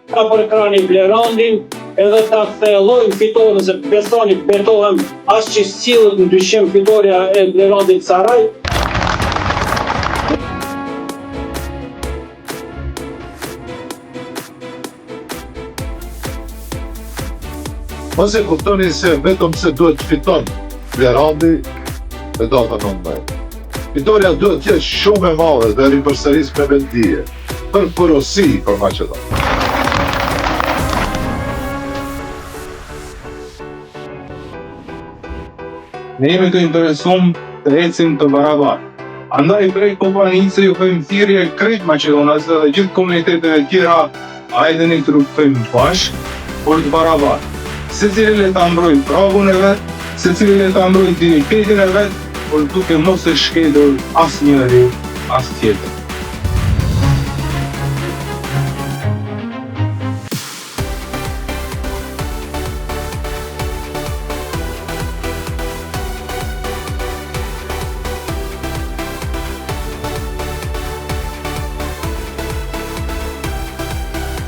ka për krani Blerandin, edhe ta thellojnë fitoren se besoni betohem as që sillet në dyshim fitoria e Blerandit Saraj. Mos e kuptoni se vetëm se duhet fiton Blerandi, e do të nëndaj. Fitoria duhet të jetë shumë e madhe dhe ripërsëris me vendije, për porosi për Maqedonë. Ne jemi të interesum të ecim të barabartë. Andaj prej kompanisë ju bëjmë thirrje krejt Maqedonës dhe gjithë komuniteteve tjera, hajdeni të luftojmë bashkë për të barabartë. Secili le ta mbrojë pravun e vet, secili le ta mbrojë dinjitetin e vet, por duke mos e shkelur asnjëri as tjetër.